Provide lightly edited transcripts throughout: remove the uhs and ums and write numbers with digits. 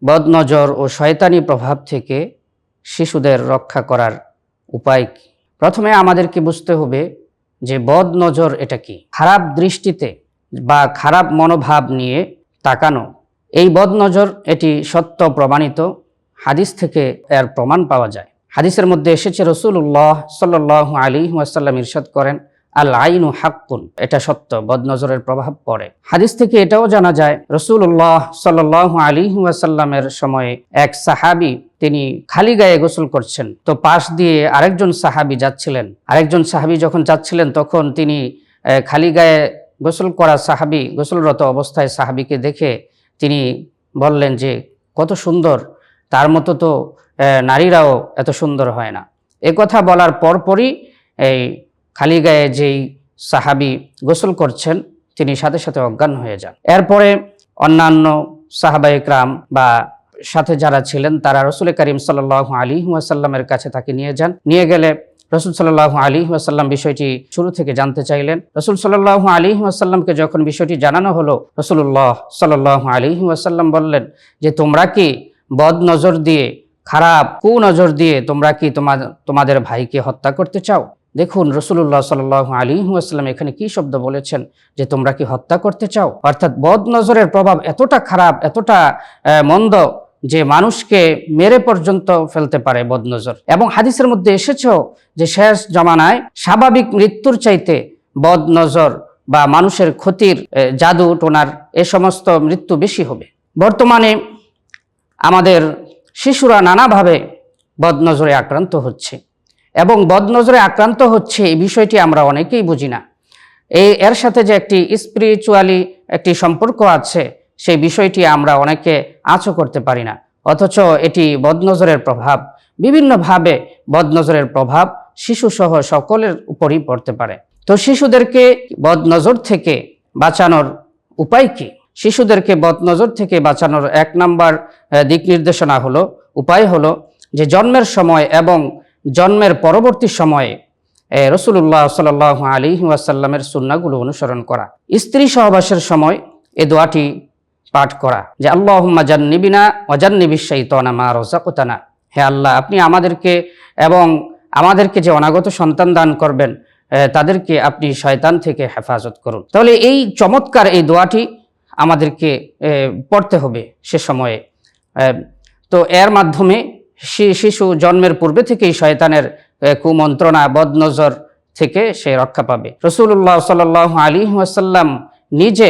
বদনজর ও শয়তানি প্রভাব থেকে শিশুদের রক্ষা করার উপায় কি? প্রথমে আমাদেরকে বুঝতে হবে যে বদনজর এটা কি। খারাপ দৃষ্টিতে বা খারাপ মনোভাব নিয়ে তাকানো, এই বদনজর এটি সত্য প্রমাণিত। হাদিস থেকে এর প্রমাণ পাওয়া যায়। হাদিসের মধ্যে এসেছে, রাসূলুল্লাহ সাল্লাল্লাহু আলাইহি ওয়াসাল্লাম ইরশাদ করেন, আল আইনু হাক্কুন, এটা সত্য, বদনজরের প্রভাব পড়ে। হাদিস থেকে এটাও জানা যায়, রাসূলুল্লাহ সাল্লাল্লাহু আলাইহি ওয়াসাল্লামের সময়ে এক সাহাবী তিনি খালি গায়ে গোসল করছেন, তো পাশ দিয়ে আরেকজন সাহাবী যাচ্ছিলেন। আরেকজন সাহাবী যখন যাচ্ছিলেন তখন তিনি খালি গায়ে গোসল করা সাহাবী, গোসলরত অবস্থায় সাহাবীকে দেখে তিনি বললেন যে কত সুন্দর, তার মতো তো নারীরাও এত সুন্দর হয় না। এ কথা বলার পরপরই এই খালি গায়ে যেই সাহাবী গোসল করছেন তিনি সাথে সাথে অজ্ঞান হয়ে যান। এরপরে অন্যান্য সাহাবা ইকরাম বা সাথে যারা ছিলেন তারা রাসূল করিম সাল্লাল্লাহু আলাইহি ওয়াসাল্লামের কাছে তাকে নিয়ে যান। নিয়ে গেলে রাসূল সাল্লাল্লাহু আলাইহি ওয়াসাল্লাম বিষয়টি শুরু থেকে জানতে চাইলেন। রাসূল সাল্লাল্লাহু আলাইহি ওয়াসাল্লামকে যখন বিষয়টি জানানো হলো, রাসূলুল্লাহ সাল্লাল্লাহু আলাইহি ওয়াসাল্লাম বললেন যে তোমরা কি বদনজর দিয়ে, খারাপ কুনজর দিয়ে তোমরা কি তোমাদের ভাইকে হত্যা করতে চাও? দেখুন রাসূলুল্লাহ সাল্লাল্লাহু আলাইহি ওয়াসাল্লাম এখানে কি শব্দ বলেছেন, যে তোমরা কি হত্যা করতে চাও। অর্থাৎ বদনজরের প্রভাব এতটা খারাপ, এতটা মন্দ যে মানুষকে মেরে পর্যন্ত ফেলতে পারে বদনজর। এবং হাদিসের মধ্যে এসেছেও যে শেষ জামানায় স্বাভাবিক মৃত্যুর চাইতে বদনজর বা মানুষের ক্ষতির, জাদু টোনার এ সমস্ত মৃত্যু বেশি হবে। বর্তমানে আমাদের শিশুরা নানাভাবে বদনজরে আক্রান্ত হচ্ছে, এবং বদনজরে আক্রান্ত হচ্ছে এই বিষয়টি আমরা অনেকেই বুঝি না। এর সাথে যে একটি স্পিরিচুয়ালি একটি সম্পর্ক আছে সেই বিষয়টি আমরা অনেকে আঁচও করতে পারি না। অথচ এটি বদনজরের প্রভাব, বিভিন্নভাবে বদনজরের প্রভাব শিশুসহ সকলের উপরই পড়তে পারে। তো শিশুদেরকে বদনজর থেকে বাঁচানোর উপায় কি? শিশুদেরকে বদনজর থেকে বাঁচানোর এক নাম্বার দিক নির্দেশনা হলো, উপায় হলো যে জন্মের সময় এবং জন্মের পরবর্তী সময়ে রাসূলুল্লাহ সাল্লাল্লাহু আলাইহি ওয়াসাল্লামের সুন্নাহগুলো অনুসরণ করা। স্ত্রী সহবাসের সময় এই দোয়াটি পাঠ করা যে আল্লাহুম্মা জান্নিবিনা ওয়া জান্নিবিশ শাইতানা মা রাযাকতানা, হে আল্লাহ আপনি আমাদেরকে এবং আমাদেরকে যে অনাগত সন্তান দান করবেন তাদেরকে আপনি শয়তান থেকে হেফাজত করুন। তাহলে এই চমৎকার এই দোয়াটি আমাদেরকে পড়তে হবে সে সময়ে। তো এর মাধ্যমে শিশু জন্মের পূর্বে থেকেই শয়তানের কুমন্ত্রণা, বদনজর থেকে সে রক্ষা পাবে। রাসূলুল্লাহ সাল্লাল্লাহু আলাইহি ওয়াসাল্লাম নিজে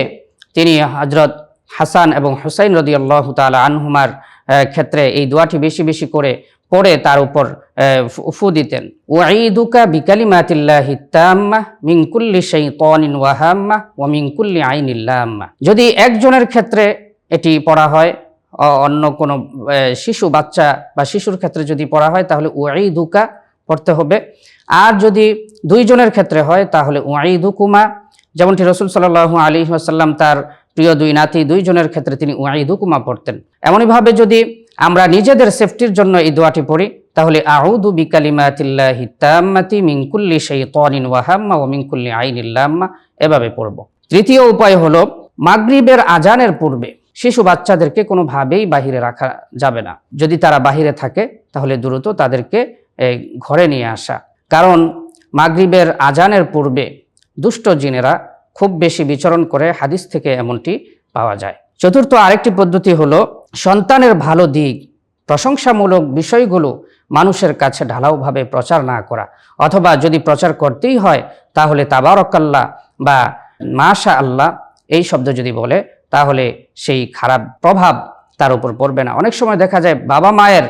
তিনি হযরত হাসান এবং হুসাইন রাদিয়াল্লাহু তাআলা আনহুমার ক্ষেত্রে এই দোয়াটি বেশি বেশি করে পড়ে তার উপর ফু দিতেন। উঈদুকা বিকালিমাতিল্লাহি তাম্মাহ মিন কুল্লি শাইতানিন ওয়া হাম্মাহ ওয়া মিন কুল্লি আইনিল লাম্মাহ। যদি একজনের ক্ষেত্রে এটি পড়া হয়, অন্য কোনো শিশু, বাচ্চা বা শিশুর ক্ষেত্রে যদি পড়া হয় তাহলে উঈদুকা পড়তে হবে। আর যদি দুইজনের ক্ষেত্রে হয় তাহলে উঈদুকুমা, যেমনটি রাসূল সাল্লাল্লাহু আলাইহি ওয়াসাল্লাম তার প্রিয় দুই নাতি দুইজনের ক্ষেত্রে তিনি উঈদুকুমা পড়তেন। এমনইভাবে যদি আমরা নিজেদের সেফটির জন্য এই দোয়াটি পড়ি তাহলে আউযু বিকালিমাতিল্লাহি তাম্মাতি মিন কুল্লি শাইতানিন ওয়া হাম্মা ওয়া মিন কুল্লি আইনিল লাম্মা, এভাবে পড়ব। তৃতীয় উপায় হলো মাগরিবের আজানের পূর্বে শিশু বাচ্চাদেরকে কোনোভাবেই বাহিরে রাখা যাবে না। যদি তারা বাহিরে থাকে তাহলে দ্রুত তাদেরকে ঘরে নিয়ে আসা, কারণ মাগরিবের আজানের পূর্বে দুষ্ট জিনেরা খুব বেশি বিচরণ করে, হাদিস থেকে এমনটি পাওয়া যায়। চতুর্থ আরেকটি পদ্ধতি হলো সন্তানের ভালো দিক, প্রশংসামূলক বিষয়গুলো মানুষের কাছে ঢালাওভাবে প্রচার না করা, অথবা যদি প্রচার করতেই হয় তাহলে তাবারাকাল্লাহ বা মাশা আল্লাহ এই শব্দ যদি বলে তাহলে সেই খারাপ প্রভাব তার উপর পড়বে না। অনেক সময় দেখা যায় বাবা মায়ের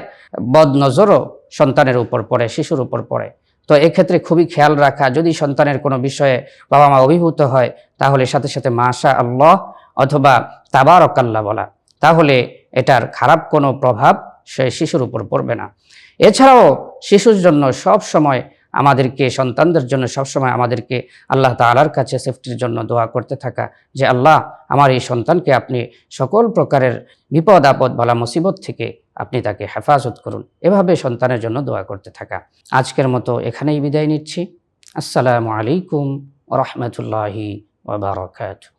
বদনজরও সন্তানের উপর পড়ে, শিশুর উপর পড়ে। তো এক্ষেত্রে খুবই খেয়াল রাখা, যদি সন্তানের কোনো বিষয়ে বাবা মা অভিভূত হয় তাহলে সাথে সাথে মাশা আল্লাহ অথবা তাবারাকাল্লাহ বলা, তাহলে এটার খারাপ কোনো প্রভাব সে শিশুর উপর পড়বে না। এছাড়াও শিশুর জন্য সব সময় আমাদেরকে, সন্তানদের জন্য সবসময় আমাদেরকে আল্লাহ তাআলার কাছে সেফটির জন্য দোয়া করতে থাকা যে আল্লাহ আমার এই সন্তানকে আপনি সকল প্রকারের বিপদ আপদ বালা মুসিবত থেকে আপনি তাকে হেফাজত করুন, এভাবে সন্তানের জন্য দোয়া করতে থাকা। আজকের মতো এখানেই বিদায় নিচ্ছি। আসসালামু আলাইকুম ওয়া রাহমাতুল্লাহি ওয়া বারাকাতুহু।